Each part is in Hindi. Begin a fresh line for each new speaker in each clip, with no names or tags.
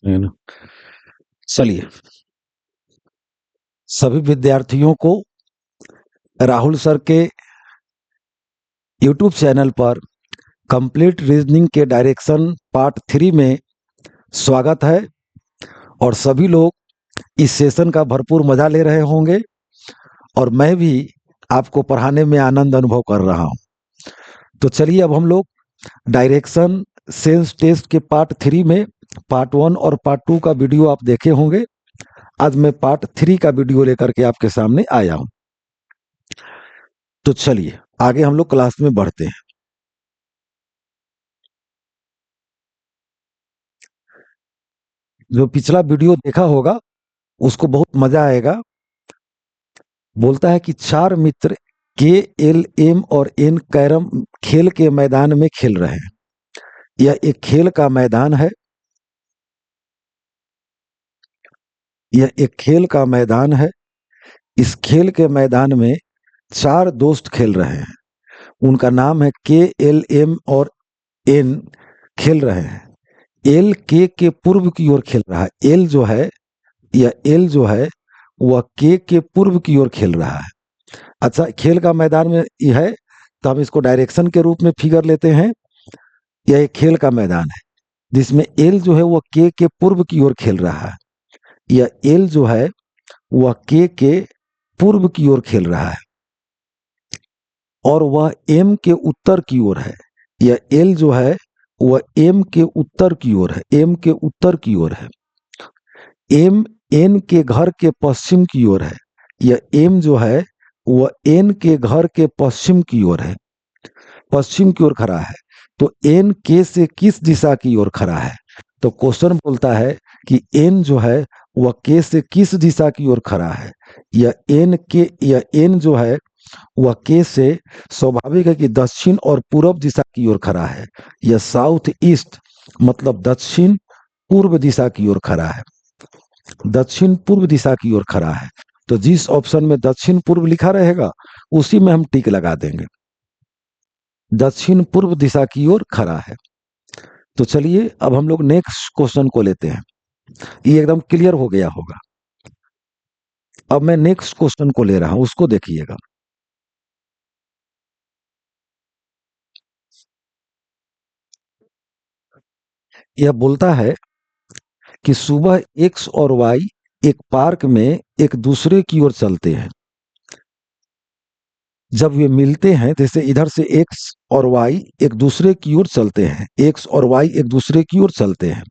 है ना? चलिए, सभी विद्यार्थियों को राहुल सर के यूट्यूब चैनल पर कंप्लीट रीजनिंग के डायरेक्शन पार्ट 3 में स्वागत है। और सभी लोग इस सेशन का भरपूर मजा ले रहे होंगे और मैं भी आपको पढ़ाने में आनंद अनुभव कर रहा हूं। तो चलिए, अब हम लोग डायरेक्शन सेंस टेस्ट के पार्ट 3 में पार्ट 1 और पार्ट 2 का वीडियो आप देखे होंगे। आज मैं पार्ट 3 का वीडियो लेकर के आपके सामने आया हूं। तो चलिए आगे हम लोग क्लास में बढ़ते हैं। जो पिछला वीडियो देखा होगा उसको बहुत मजा आएगा। बोलता है कि चार मित्र के, एल, एम और एन कैरम खेल के मैदान में खेल रहे हैं। यह एक खेल का मैदान है। यह एक खेल का मैदान है। इस खेल के मैदान में चार दोस्त खेल रहे हैं। उनका नाम है के, एल, एम और एन। खेल रहे हैं। एल के पूर्व की ओर खेल रहा है। एल जो है, यह एल जो है वह के पूर्व की ओर खेल रहा है। अच्छा, खेल का मैदान में यह है तो हम इसको डायरेक्शन के रूप में फिगर लेते हैं। यह एक खेल का मैदान है जिसमें एल जो है वह के पूर्व की ओर खेल रहा है। यह एल जो है वह के पूर्व की ओर खेल रहा है और वह एम के उत्तर की ओर है। यह एल जो है वह एम के उत्तर की ओर है। एम के उत्तर की ओर है। एम एन के घर के पश्चिम की ओर है। यह एम जो है वह एन के घर के पश्चिम की ओर है। पश्चिम की ओर खड़ा है। तो एन के से किस दिशा की ओर खड़ा है? तो क्वेश्चन बोलता है कि एन जो है वह के से किस दिशा की ओर खड़ा है। यह एन जो है वह के से स्वाभाविक है कि दक्षिण और पूर्व दिशा की ओर खड़ा है। यह साउथ ईस्ट मतलब दक्षिण पूर्व दिशा की ओर खड़ा है। दक्षिण पूर्व दिशा की ओर खड़ा है। तो जिस ऑप्शन में दक्षिण पूर्व लिखा रहेगा उसी में हम टिक लगा देंगे। दक्षिण पूर्व दिशा की ओर खड़ा है। तो चलिए अब हम लोग नेक्स्ट क्वेश्चन को लेते हैं। ये एकदम क्लियर हो गया होगा। अब मैं नेक्स्ट क्वेश्चन को ले रहा हूं, उसको देखिएगा। यह बोलता है कि सुबह एक्स और वाई एक पार्क में एक दूसरे की ओर चलते हैं। जब वे मिलते हैं, जैसे इधर से एक्स और वाई एक दूसरे की ओर चलते हैं। एक्स और वाई एक दूसरे की ओर चलते हैं।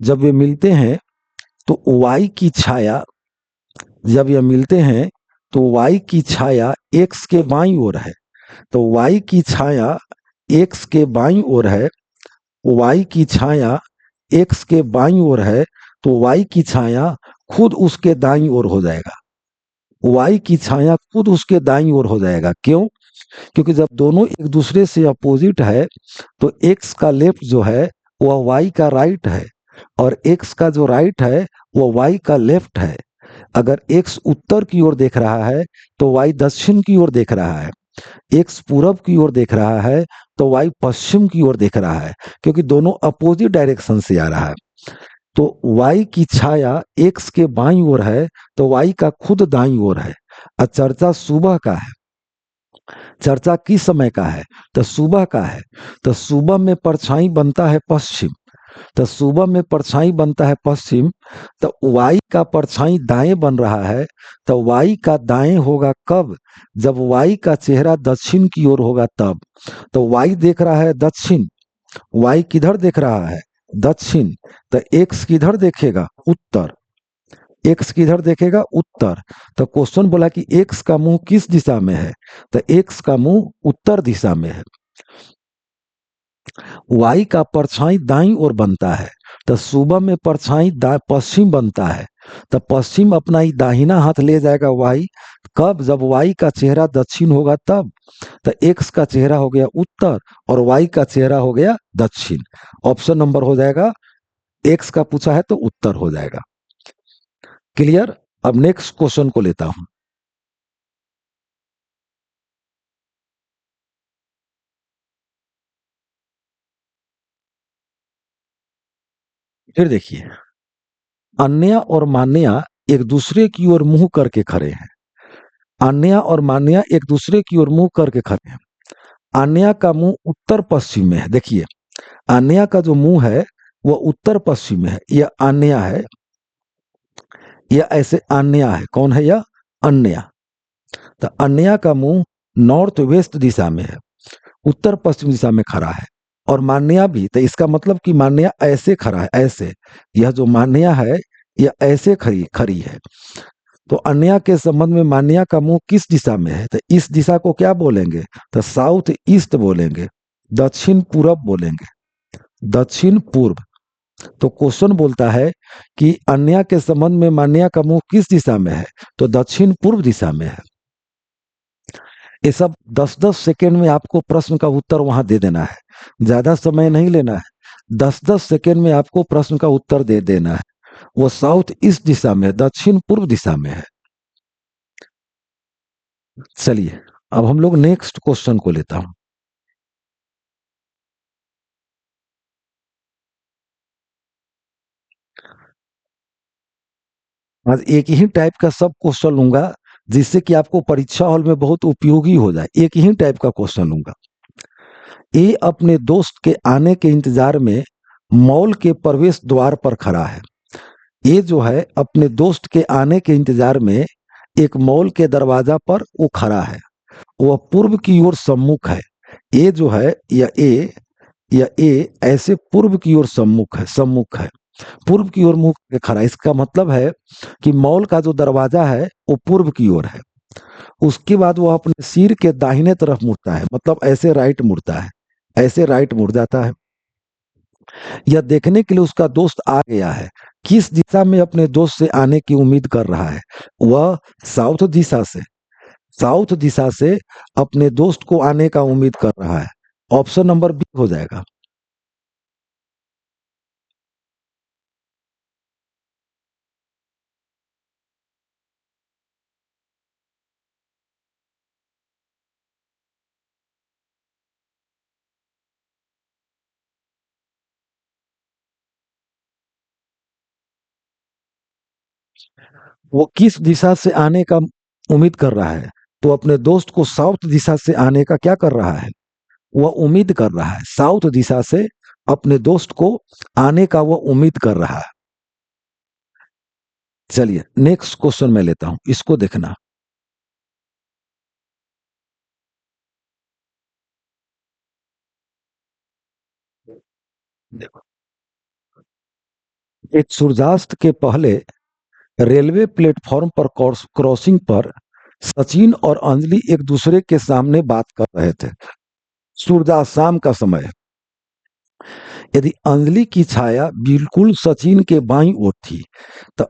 जब वे मिलते हैं तो वाई की छाया, जब ये मिलते हैं तो वाई की छाया एक्स के बाईं ओर है। तो वाई की छाया एक्स के बाईं ओर है। वाई की छाया एक्स के बाईं ओर है। तो वाई की छाया खुद उसके दाईं ओर हो जाएगा। वाई की छाया खुद उसके दाईं ओर हो जाएगा। क्यों? क्योंकि जब दोनों एक दूसरे से अपोजिट है तो एक्स का लेफ्ट जो है वह वाई का राइट है और एक्स का जो राइट है वह वाई का लेफ्ट है। अगर एक्स उत्तर की ओर देख रहा है तो वाई दक्षिण की ओर देख रहा है। एक्स पूरब की ओर देख रहा है तो वाई पश्चिम की ओर देख रहा है, क्योंकि दोनों अपोजिट डायरेक्शन से आ रहा है। तो वाई की छाया एक्स के बाईं ओर है तो वाई का खुद दाईं ओर है। और चर्चा सुबह का है। चर्चा किस समय का है? तो सुबह का है। तो सुबह में परछाई बनता है पश्चिम। तो सुबह में परछाई बनता है पश्चिम। तो वाई का परछाई दाएं बन रहा है। तो वाई का दाएं होगा कब? जब वाई का चेहरा दक्षिण की ओर होगा तब। तो वाई देख रहा है दक्षिण। वाई किधर देख रहा है? दक्षिण। तो एक्स किधर देखेगा? उत्तर। एक्स किधर देखेगा? उत्तर। तो क्वेश्चन बोला कि एक्स का मुंह किस दिशा में है? तो एक्स का मुंह उत्तर दिशा में है। वाई का परछाई दाईं ओर बनता है। तो सुबह में परछाई पश्चिम बनता है। तो पश्चिम अपना ही दाहिना हाथ ले जाएगा वाई। कब? जब वाई का चेहरा दक्षिण होगा तब। तो एक्स का चेहरा हो गया उत्तर और वाई का चेहरा हो गया दक्षिण। ऑप्शन नंबर हो जाएगा, एक्स का पूछा है तो उत्तर हो जाएगा। क्लियर? अब नेक्स्ट क्वेश्चन को लेता हूं। फिर देखिए, अन्या और मान्या एक दूसरे की ओर मुंह करके खड़े हैं। अन्या और मान्या एक दूसरे की ओर मुंह करके खड़े हैं। अन्या का मुंह उत्तर पश्चिम में है। देखिए, अन्या का जो मुंह है वह उत्तर पश्चिम में है। यह अन्या है, यह ऐसे अन्या है। कौन है यह? अन्या। तो अन्या का मुंह नॉर्थ वेस्ट दिशा में है, उत्तर पश्चिम दिशा में खड़ा है। और मान्या भी, तो इसका मतलब कि मान्या ऐसे खड़ा है, ऐसे। यह जो मान्या है यह ऐसे खड़ी खड़ी है। तो अन्या के संबंध में मान्या का मुंह किस दिशा में है? तो इस दिशा को क्या बोलेंगे? तो साउथ ईस्ट बोलेंगे, दक्षिण पूरब बोलेंगे, दक्षिण पूर्व। तो क्वेश्चन बोलता है कि अन्या के संबंध में मान्या का मुंह किस दिशा में है? तो दक्षिण पूर्व दिशा में है। ये सब 10-10 सेकेंड में आपको प्रश्न का उत्तर वहां दे देना है, ज्यादा समय नहीं लेना है। 10-10 सेकेंड में आपको प्रश्न का उत्तर दे देना है। वो साउथ ईस्ट दिशा में है, दक्षिण पूर्व दिशा में है। चलिए, अब हम लोग नेक्स्ट क्वेश्चन को लेता हूं। आज एक ही टाइप का सब क्वेश्चन लूंगा जिससे कि आपको परीक्षा हॉल में बहुत उपयोगी हो जाए। एक ही टाइप का क्वेश्चन लूंगा। ए अपने दोस्त के आने के इंतजार में मॉल के प्रवेश द्वार पर खड़ा है। ये जो है अपने दोस्त के आने के इंतजार में एक मॉल के दरवाजा पर वो खड़ा है। वह पूर्व की ओर सम्मुख है। ये जो है या ए ऐसे पूर्व की ओर सम्मुख है, पूर्व की ओर मुंह के खड़ा है। इसका मतलब है कि मॉल का जो दरवाजा है वो पूर्व की ओर है। उसके बाद वो अपने सिर के दाहिने तरफ मुड़ता है, मतलब ऐसे राइट मुड़ता है, ऐसे राइट मुड़ जाता है। यह देखने के लिए उसका दोस्त आ गया है। किस दिशा में अपने दोस्त से आने की उम्मीद कर रहा है? वह साउथ दिशा से, साउथ दिशा से अपने दोस्त को आने का उम्मीद कर रहा है। ऑप्शन नंबर बी हो जाएगा। वो किस दिशा से आने का उम्मीद कर रहा है? तो अपने दोस्त को साउथ दिशा से आने का क्या कर रहा है? वह उम्मीद कर रहा है, साउथ दिशा से अपने दोस्त को आने का वह उम्मीद कर रहा है। चलिए, नेक्स्ट क्वेश्चन मैं लेता हूं, इसको देखना। देखो, एक सूर्यास्त के पहले रेलवे प्लेटफॉर्म पर क्रॉसिंग पर सचिन और अंजलि एक दूसरे के सामने बात कर रहे थे। सूर्यास्त, शाम का समय है। यदि अंजलि की छाया बिल्कुल सचिन के बाईं ओर थी, तो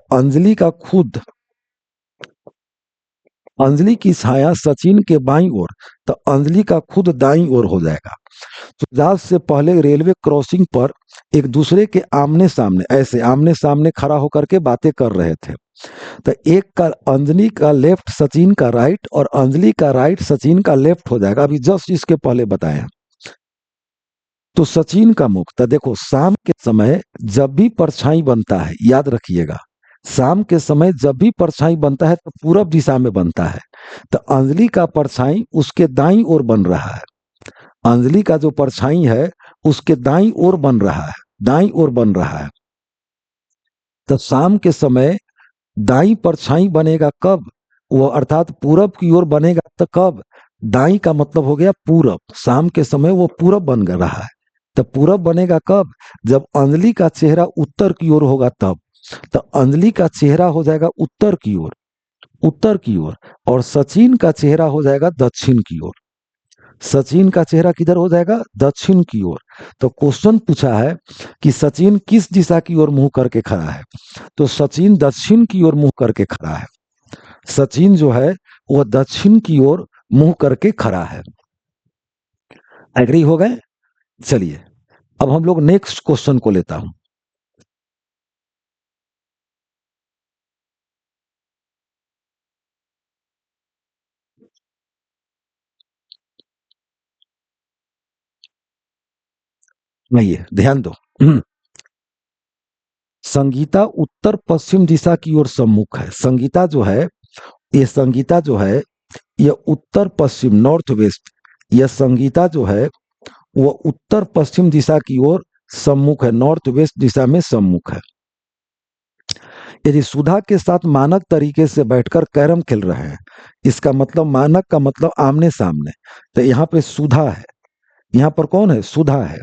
अंजलि की छाया सचिन के बाईं ओर, तो अंजलि का खुद दाईं ओर हो जाएगा। सूर्यास्त से पहले रेलवे क्रॉसिंग पर एक दूसरे के आमने सामने, ऐसे आमने सामने खड़ा होकर के बातें कर रहे थे। तो एक का अंजलि का लेफ्ट सचिन का राइट, और अंजलि का राइट सचिन का लेफ्ट हो जाएगा। अभी जस्ट इसके पहले बताया। तो सचिन का मुख, तो देखो शाम के समय जब भी परछाई बनता है, याद रखिएगा, शाम के समय जब भी परछाई बनता है तो पूरब दिशा में बनता है। तो अंजलि का परछाई उसके दाईं ओर बन रहा है। अंजलि का जो परछाई है उसके दाईं ओर बन रहा है, दाईं ओर बन रहा है। तो शाम के समय दाईं परछाई बनेगा कब? वो अर्थात पूरब की ओर बनेगा तो कब? दाईं का मतलब हो गया पूरब। शाम के समय वो पूरब बन रहा है। तो पूरब बनेगा कब? जब अंजलि का चेहरा उत्तर की ओर होगा तब। तो अंजलि का चेहरा हो जाएगा उत्तर की ओर, उत्तर की ओर। और सचिन का चेहरा हो जाएगा दक्षिण की ओर। सचिन का चेहरा किधर हो जाएगा? दक्षिण की ओर। तो क्वेश्चन पूछा है कि सचिन किस दिशा की ओर मुंह करके खड़ा है? तो सचिन दक्षिण की ओर मुंह करके खड़ा है। सचिन जो है वह दक्षिण की ओर मुंह करके खड़ा है। एग्री हो गए? चलिए, अब हम लोग नेक्स्ट क्वेश्चन को लेता हूं। नहीं, ध्यान दो। संगीता उत्तर पश्चिम दिशा की ओर सम्मुख है। संगीता जो है, ये संगीता जो है, यह उत्तर पश्चिम नॉर्थ वेस्ट, यह संगीता जो है वह उत्तर पश्चिम दिशा की ओर सम्मुख है, नॉर्थ वेस्ट दिशा में सम्मुख है। यदि सुधा के साथ मानक तरीके से बैठकर कैरम खेल रहे हैं, इसका मतलब मानक का मतलब आमने सामने, तो यहाँ पे सुधा है, यहाँ पर कौन है, सुधा है।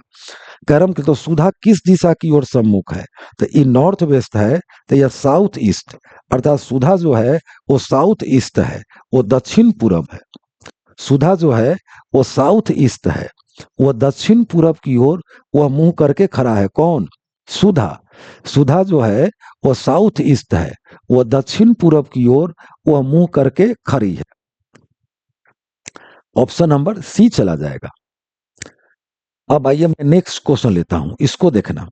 कैरम की तो सुधा किस दिशा की ओर सम्मुख है, तो ये नॉर्थ वेस्ट है, तो यह साउथ ईस्ट, अर्थात सुधा जो है वो साउथ ईस्ट है, वो दक्षिण पूरब है। सुधा जो है वो साउथ ईस्ट है, वह दक्षिण पूरब की ओर वह मुंह करके खड़ा है। कौन, सुधा। सुधा जो है वह साउथ ईस्ट है, वह दक्षिण पूरब की ओर वह मुंह करके खड़ी है। ऑप्शन नंबर सी चला जाएगा। अब आइए मैं नेक्स्ट क्वेश्चन लेता हूं, इसको देखना।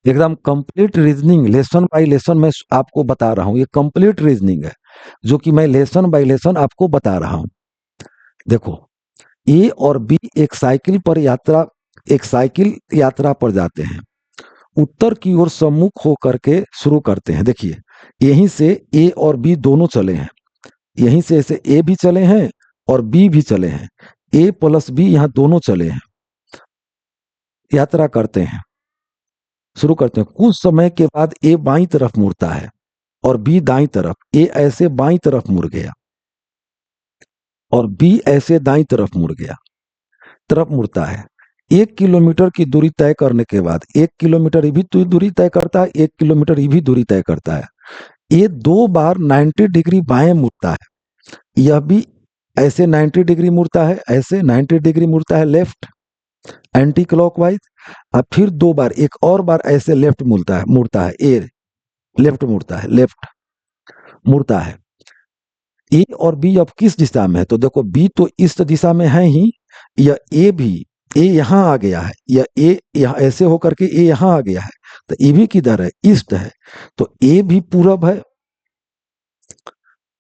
एकदम complete reasoning, lesson bye lesson मैं आपको बता रहा हूं, ये कंप्लीट रीजनिंग है जो कि मैं लेसन बाय लेसन आपको बता रहा हूं। देखो, ए और बी एक साइकिल यात्रा पर जाते हैं, उत्तर की ओर सम्मुख होकर के शुरू करते हैं। देखिए, यहीं से ए और बी दोनों चले हैं, यहीं से ऐसे ए भी चले हैं और बी भी चले हैं, ए प्लस बी यहाँ दोनों चले हैं, यात्रा करते हैं, शुरू करते हैं। कुछ समय के बाद ए बाईं तरफ मुड़ता है और बी दाईं तरफ। ए ऐसे बाईं तरफ मुड़ गया और बी ऐसे दाईं तरफ मुड़ता है। 1 किलोमीटर की दूरी तय करने के बाद, 1 किलोमीटर ये भी दूरी तय करता है, 1 किलोमीटर ये भी दूरी तय करता है। ये 2 बार 90 डिग्री बाएं मुड़ता है, यह भी ऐसे 90 डिग्री मुड़ता है, ऐसे 90 डिग्री मुड़ता है लेफ्ट एंटी क्लॉकवाइज। अब फिर 2 बार, एक और बार ऐसे लेफ्ट मुड़ता है, ए लेफ्ट मुड़ता है, लेफ्ट मुड़ता है। ए और बी अब किस दिशा में है, तो देखो बी तो इस दिशा में है ही, या ए भी, ए यहाँ आ गया है, या ए यहाँ ऐसे होकर के ए यहाँ आ गया है, तो ए भी किधर है, ईस्ट है, तो ए भी पूरब है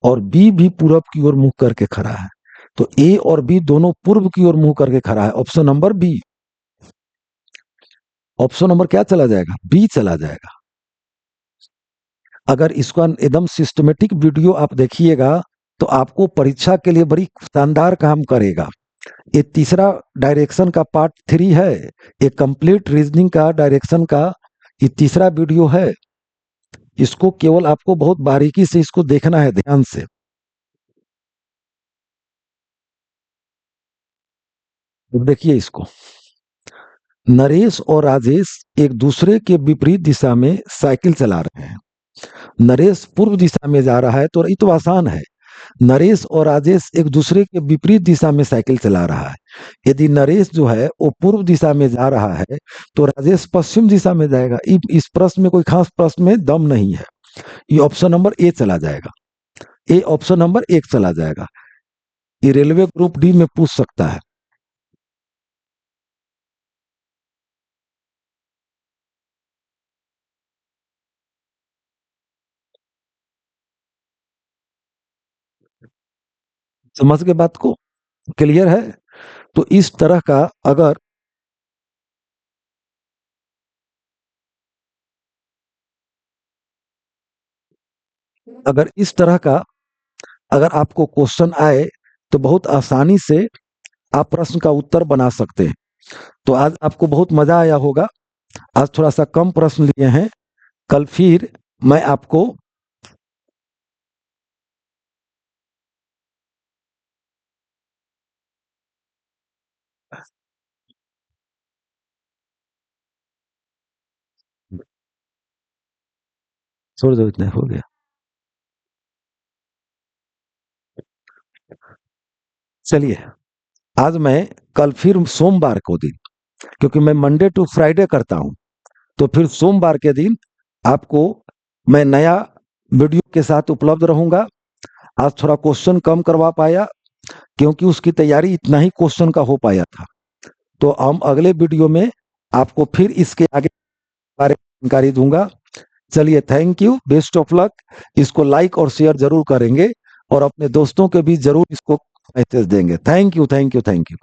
और बी भी पूरब की ओर मुंह करके खड़ा है, तो ए और बी दोनों पूर्व की ओर मुंह करके खड़ा है। Option number B, option number क्या चला जाएगा, बी चला जाएगा। अगर इसका एकदम सिस्टमेटिक वीडियो आप देखिएगा तो आपको परीक्षा के लिए बड़ी शानदार काम करेगा। ये तीसरा डायरेक्शन का पार्ट 3 है, ये कंप्लीट रीजनिंग का डायरेक्शन का ये तीसरा वीडियो है। इसको केवल आपको बहुत बारीकी से इसको देखना है, ध्यान से। तो देखिए इसको, नरेश और राजेश एक दूसरे के विपरीत दिशा में साइकिल चला रहे हैं। नरेश पूर्व दिशा में जा रहा है, तो ये तो आसान है, नरेश और राजेश एक दूसरे के विपरीत दिशा में साइकिल चला रहा है। यदि नरेश जो है वो पूर्व दिशा में जा रहा है तो राजेश पश्चिम दिशा में जाएगा। इस प्रश्न में कोई खास प्रश्न में दम नहीं है, ये ऑप्शन नंबर ए चला जाएगा, ए ऑप्शन नंबर 1 चला जाएगा। ये रेलवे ग्रुप डी में पूछ सकता है। समझ के बात को, क्लियर है। तो इस तरह का अगर इस तरह का अगर आपको क्वेश्चन आए तो बहुत आसानी से आप प्रश्न का उत्तर बना सकते हैं। तो आज आपको बहुत मजा आया होगा। आज थोड़ा सा कम प्रश्न लिए हैं, कल फिर मैं आपको छोड़ दो, इतना हो गया। चलिए, आज मैं कल फिर सोमवार को दिन, क्योंकि मैं मंडे टू फ्राइडे करता हूं, तो फिर सोमवार के दिन आपको मैं नया वीडियो के साथ उपलब्ध रहूंगा। आज थोड़ा क्वेश्चन कम करवा पाया क्योंकि उसकी तैयारी इतना ही क्वेश्चन का हो पाया था। तो हम अगले वीडियो में आपको फिर इसके आगे बारे में जानकारी दूंगा। चलिए, thank you, best of luck. इसको लाइक और शेयर जरूर करेंगे और अपने दोस्तों के बीच जरूर इसको मैसेज देंगे। Thank you, thank you, thank you.